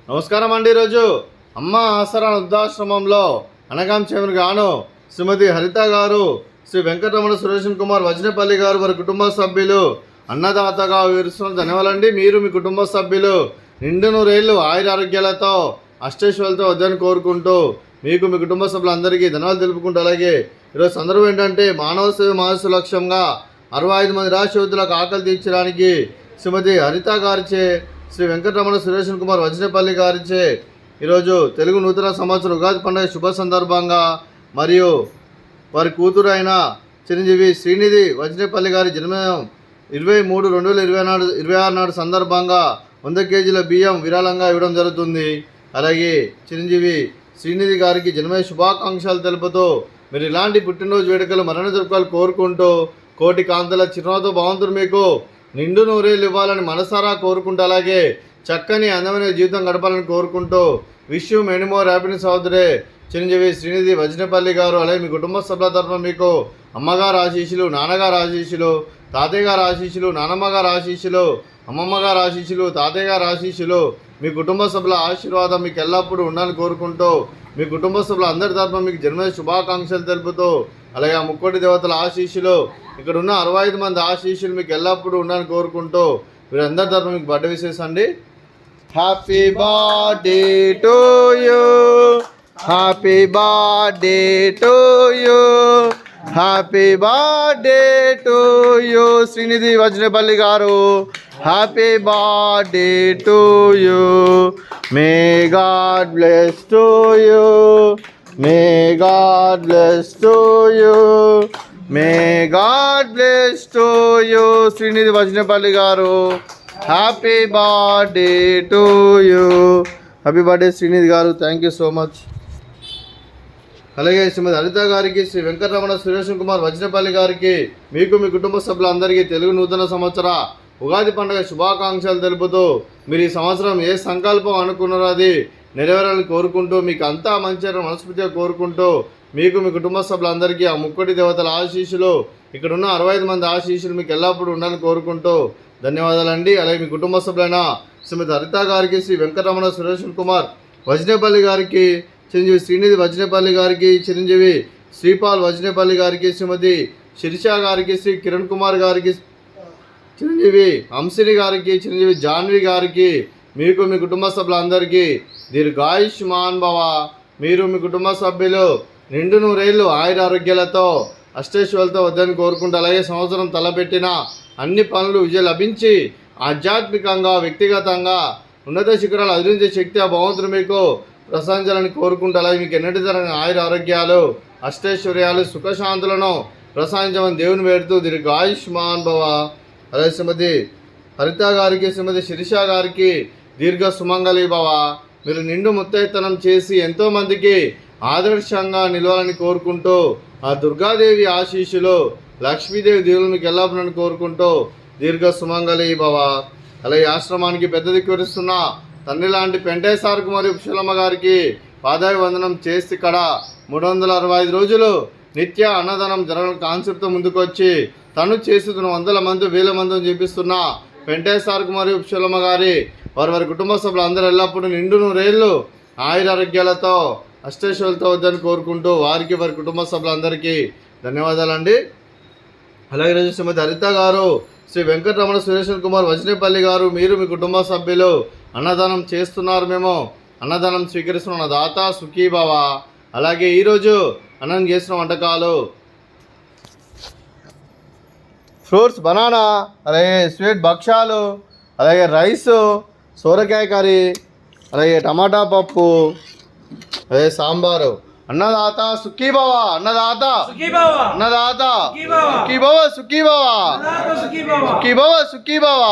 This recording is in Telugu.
నమస్కారం అండి. ఈరోజు అమ్మ ఆసరా వృద్ధాశ్రమంలో అనగాం చెవిని గాను శ్రీమతి హరిత గారు, శ్రీ వెంకటరమణ సురేషన్ కుమార్ వజ్నేపల్లి గారు వారి కుటుంబ సభ్యులు అన్నదాతగా వివరిస్తున్న ధన్యవాదాలండి. మీరు మీ కుటుంబ సభ్యులు నిండు నూరేళ్లు ఆయురారోగ్యాలతో అష్టైశ్వర్యాలతో వద్దని కోరుకుంటూ మీకు మీ కుటుంబ సభ్యులందరికీ ధన్యవాదాలు తెలుపుకుంటూ, అలాగే ఈరోజు సందర్భం ఏంటంటే మానవ సేవ మానసు లక్ష్యంగా 65 మంది రాష్ట్రయుద్ధులకు ఆకలి తీర్చడానికి శ్రీమతి హరిత గారిచే, శ్రీ వెంకటరమణ సురేషన్ కుమార్ వజ్నేపల్లి గారిచే ఈరోజు తెలుగు నూతన సంవత్సరం ఉగాది పండుగ శుభ సందర్భంగా మరియు వారి కూతురు అయిన చిరంజీవి శ్రీనిధి వజ్నేపల్లి గారి జన్మదినం 23/2026 నాడు సందర్భంగా 100 కేజీల బియ్యం విరాళంగా ఇవ్వడం జరుగుతుంది. అలాగే చిరంజీవి శ్రీనిధి గారికి జన్మదిన శుభాకాంక్షలు తెలుపుతూ మీరు ఇలాంటి పుట్టినరోజు వేడుకలు మరణ జరుపుకోవాలి కోరుకుంటూ, కోటి కాంతల చిరునవ్వుతో భగవంతుడు మీకు నిండు నూరేళ్ళు ఇవ్వాలని మనసారా కోరుకుంటూ, అలాగే చక్కని అందమైన జీవితం గడపాలని కోరుకుంటూ wish you many more happiness of the day Chiranjeevi Srinidhi Vajnepalli garu. అలాగే మీ కుటుంబ సభ్యుల తరఫున మీకు అమ్మగారు ఆశీస్సులు, నాన్నగారు ఆశీస్సులు, తాతయ్య గారు ఆశీస్సులు, నానమ్మ గారు ఆశీస్సులు, అమ్మమ్మ గారు ఆశీస్సులు, తాతయ్య గారు ఆశీస్సులు, మీ కుటుంబ సభ్యుల ఆశీర్వాదం మీకు ఎల్లప్పుడూ ఉండాలని కోరుకుంటూ, మీ కుటుంబ సభ్యుల అందరి తరఫున మీకు జన్మదిన శుభాకాంక్షలు తెలుపుతూ, అలాగే ఆ ముక్కోటి దేవతల ఆశీస్సులు, ఇక్కడ ఉన్న 65 మంది ఆశీస్సులు మీకు ఎల్లప్పుడూ ఉండాలని కోరుకుంటూ, వీరందరి తరఫున మీకు బర్త్డే విషెస్ అండి. Happy birthday to you, happy birthday to you, happy birthday to you Srinidhi Vajnepalli garu. Happy birthday to you, may God bless to you, may God bless to you, may God bless to you Srinidhi Vajnepalli garu. Happy birthday to you. Happy birthday Srinidhi garu. Thank you so much. అలాగే శ్రీమతి హరిత గారికి, శ్రీ వెంకటరమణ సురేషన్ కుమార్ వజ్నేపల్లి గారికి, మీకు మీ కుటుంబ సభ్యులందరికీ తెలుగు నూతన సంవత్సర ఉగాది పండుగ శుభాకాంక్షలు తెలుపుతూ, మీరు ఈ సంవత్సరం ఏ సంకల్పం అనుకున్నారో అది నెరవేరాలని కోరుకుంటూ, మీకు అంతా మంచి మనస్ఫూర్తిగా కోరుకుంటూ, మీకు మీ కుటుంబ సభ్యులందరికీ ఆ ముక్కోటి దేవతల ఆశీస్సులు, ఇక్కడ ఉన్న 65 మంది ఆశీస్సులు మీకు ఎల్లప్పుడూ ఉండాలని కోరుకుంటూ ధన్యవాదాలండి. అలాగే మీ కుటుంబ సభ్యులైన శ్రీమతి హరిత గారికి, శ్రీ వెంకటరమణ సురేషన్ కుమార్ వజ్నేపల్లి గారికి, చిరంజీవి శ్రీనిధి వజ్నేపల్లి గారికి, చిరంజీవి శ్రీపాల్ వజ్నేపల్లి గారికి, శ్రీమతి శిరీష గారికి, శ్రీ కిరణ్ కుమార్ గారికి, చిరంజీవి హంసిని గారికి, చిరంజీవి జాన్వి గారికి, మీకు మీ కుటుంబ సభ్యులందరికీ దీర్ఘాయుష్మాన్ భవ. మీరు మీ కుటుంబ సభ్యులు నిండు నూరేళ్లు ఆయురారోగ్యాలతో అష్టైశ్వర్యాలతో వద్దని కోరుకుంటూ, అలాగే సంవత్సరం తలపెట్టిన అన్ని పనులు విజయం లభించి ఆధ్యాత్మికంగా వ్యక్తిగతంగా ఉన్నత శిఖరాలు అధిరించే శక్తి ఆ భగవంతుడు మీకు ప్రసాదించాలని కోరుకుంటూ, అలాగే మీకు ఎన్నటి తరగని ఆయుర ఆరోగ్యాలు అష్టైశ్వర్యాలు సుఖశాంతులను ప్రసాదించమని దేవుని వేడుతూ దీర్ఘాయుష్మాన్ భవ. అలాగే శ్రీమతి హరిత గారికి, శ్రీమతి శిరీష గారికి దీర్ఘ సుమంగళి భవ. మీరు నిండు ముత్తైతనం చేసి ఎంతోమందికి ఆదర్శంగా నిలవాలని కోరుకుంటూ, ఆ దుర్గాదేవి ఆశీస్సులు, లక్ష్మీదేవి దేవులు మీకు ఎల్లప్పుడూ కోరుకుంటూ దీర్ఘ సుమంగళి భవ. అలాగే ఆశ్రమానికి పెద్ద దిక్కువరిస్తున్న తండ్రి లాంటి పెంటేసార్కు మరియు పుష్పలమ్మ గారికి పాదాభివందనం చేసి ఇక్కడ 365 రోజులు నిత్య అన్నదానం జరగడం కాన్సెప్ట్తో ముందుకొచ్చి తను చేస్తున్న 100 మంది 1000 మందిని చూపిస్తున్న పెంటేసార్కు మరియు పుష్పలమ్మ గారి వారి కుటుంబ సభ్యులు అందరూ ఎల్లప్పుడూ నిండు నూరేళ్లు ఆయురారోగ్యాలతో అష్టైశ్వర్యాలతో వద్దని కోరుకుంటూ వారికి వారి కుటుంబ సభ్యులందరికీ ధన్యవాదాలండి. అలాగే రోజు శ్రీమతి హరిత గారు, శ్రీ వెంకటరమణ సురేషన్ కుమార్ వజ్నేపల్లి గారు, మీరు మీ కుటుంబ సభ్యులు అన్నదానం చేస్తున్నారు, మేము అన్నదానం స్వీకరిస్తున్న దాత సుఖీభవ. అలాగే ఈరోజు అన్నం చేసిన వంటకాలు ఫ్రూట్స్ బనానా, అలాగే స్వీట్ భక్షాలు, అలాగే రైసు, సోరకాయ కర్రీ, అలాగే టమాటా పప్పు, అదే సాంబారు. అన్నదాత సుఖీభవ, అన్నదాత అన్నదాత సుఖీభవ, సుఖీభవ సుఖీభవ సుఖీభవ.